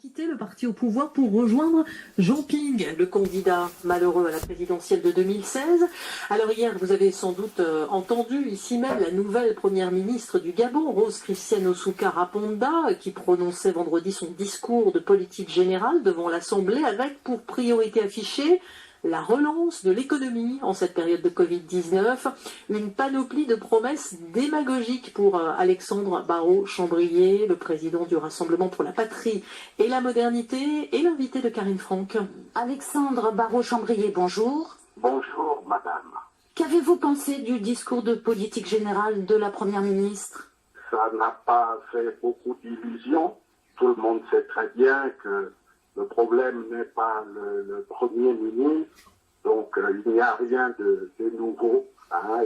quitté le parti au pouvoir pour rejoindre Jean Ping, le candidat malheureux à la présidentielle de 2016. Alors hier, vous avez sans doute entendu ici même la nouvelle première ministre du Gabon, Rose Christiane Osuka Raponda, qui prononçait vendredi son discours de politique générale devant l'Assemblée avec pour priorité affichée la relance de l'économie en cette période de Covid-19, une panoplie de promesses démagogiques pour Alexandre Barraud-Chambrier, le président du Rassemblement pour la Patrie et la Modernité, et l'invité de Karine Franck. Alexandre Barraud-Chambrier, bonjour. Bonjour, madame. Qu'avez-vous pensé du discours de politique générale de la Première ministre? Ça n'a pas fait beaucoup d'illusions. Tout le monde sait très bien que le problème n'est pas le Premier ministre, donc il n'y a rien de nouveau.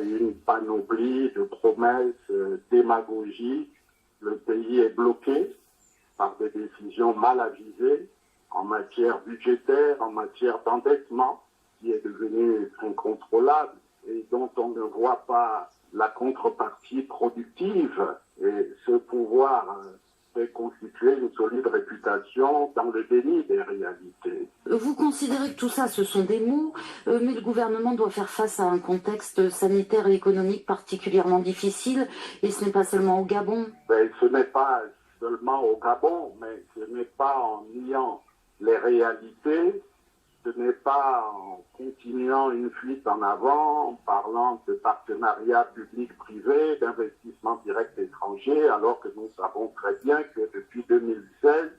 Une panoplie de promesses démagogiques. Le pays est bloqué par des décisions mal avisées en matière budgétaire, en matière d'endettement, qui est devenu incontrôlable et dont on ne voit pas la contrepartie productive. Et ce pouvoir fait constituer une solide réputation dans le déni des réalités. Vous considérez que tout ça, ce sont des mots, mais le gouvernement doit faire face à un contexte sanitaire et économique particulièrement difficile, et ce n'est pas seulement au Gabon. Mais ce n'est pas seulement au Gabon, mais ce n'est pas en niant les réalités, ce n'est pas en continuant une fuite en avant, en parlant de partenariats publics-privés, d'investissements directs étrangers, alors que nous savons très bien que depuis 2016,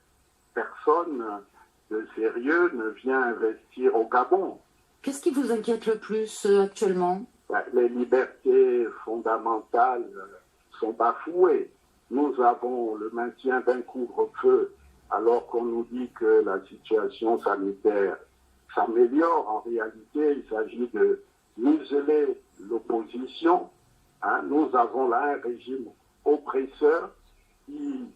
personne de sérieux ne vient investir au Gabon. Qu'est-ce qui vous inquiète le plus actuellement? Les libertés fondamentales sont bafouées. Nous avons le maintien d'un couvre-feu alors qu'on nous dit que la situation sanitaire s'améliore. En réalité, il s'agit de museler l'opposition. Nous avons là un régime oppresseur qui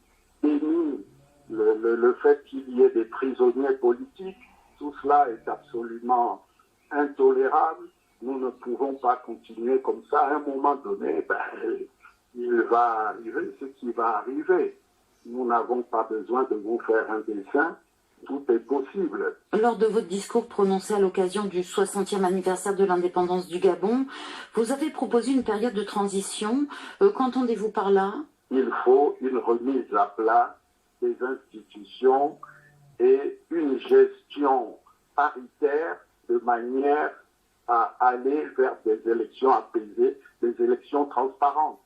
dénie le fait qu'il y ait des prisonniers politiques. Tout cela est absolument intolérable. Nous ne pouvons pas continuer comme ça. À un moment donné, il va arriver ce qui va arriver. Nous n'avons pas besoin de vous faire un dessin. Tout est possible. Lors de votre discours prononcé à l'occasion du 60e anniversaire de l'indépendance du Gabon, vous avez proposé une période de transition. Qu'entendez-vous par là? Il faut une remise à plat des institutions et une gestion paritaire de manière à aller vers des élections apaisées, des élections transparentes.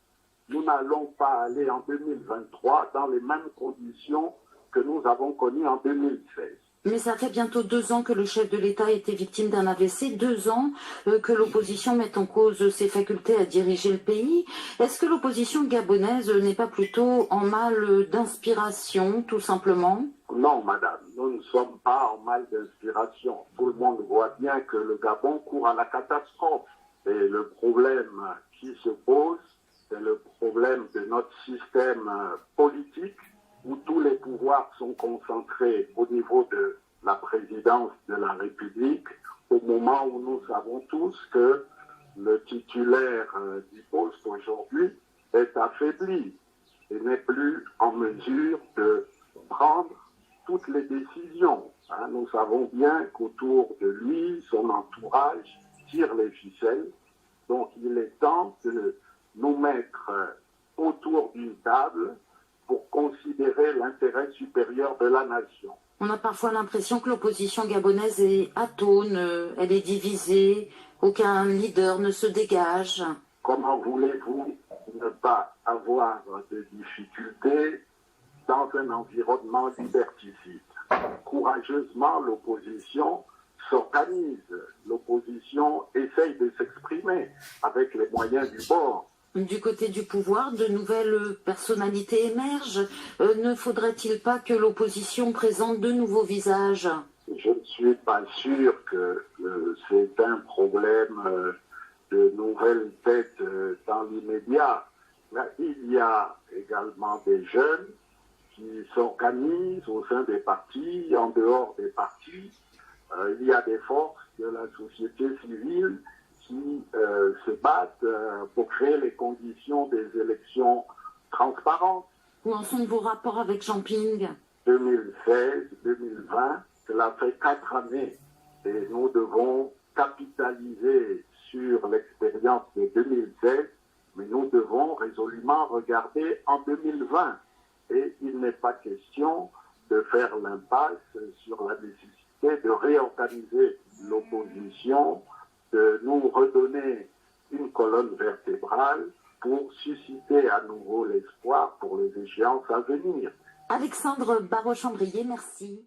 Nous n'allons pas aller en 2023 dans les mêmes conditions que nous avons connues en 2016. Mais ça fait bientôt 2 ans que le chef de l'État a été victime d'un AVC, 2 ans que l'opposition met en cause ses facultés à diriger le pays. Est-ce que l'opposition gabonaise n'est pas plutôt en mal d'inspiration, tout simplement? Non, madame, nous ne sommes pas en mal d'inspiration. Tout le monde voit bien que le Gabon court à la catastrophe. Et le problème qui se pose, c'est le problème de notre système politique, où tous les pouvoirs sont concentrés au niveau de la présidence de la République, au moment où nous savons tous que le titulaire du poste aujourd'hui est affaibli et n'est plus en mesure de prendre toutes les décisions. Nous savons bien qu'autour de lui, son entourage tire les ficelles. Donc il est temps de nous mettre autour d'une table pour considérer l'intérêt supérieur de la nation. On a parfois l'impression que l'opposition gabonaise est atone, elle est divisée, aucun leader ne se dégage. Comment voulez-vous ne pas avoir de difficultés dans un environnement liberticide? Courageusement, l'opposition s'organise, l'opposition essaye de s'exprimer avec les moyens du bord. Du côté du pouvoir, de nouvelles personnalités émergent. Ne faudrait-il pas que l'opposition présente de nouveaux visages? Je ne suis pas sûr que c'est un problème de nouvelles têtes dans l'immédiat. Il y a également des jeunes qui s'organisent au sein des partis, en dehors des partis. Il y a des forces de la société civile qui se battent pour créer les conditions des élections transparentes. Où en sont vos rapports avec Jean Ping? 2016, 2020, cela fait 4 années et nous devons capitaliser sur l'expérience de 2016, mais nous devons résolument regarder en 2020. Et il n'est pas question de faire l'impasse sur la nécessité de réorganiser l'opposition, de nous redonner une colonne vertébrale pour susciter à nouveau l'espoir pour les échéances à venir. Alexandre Barraud-Chambrier, merci.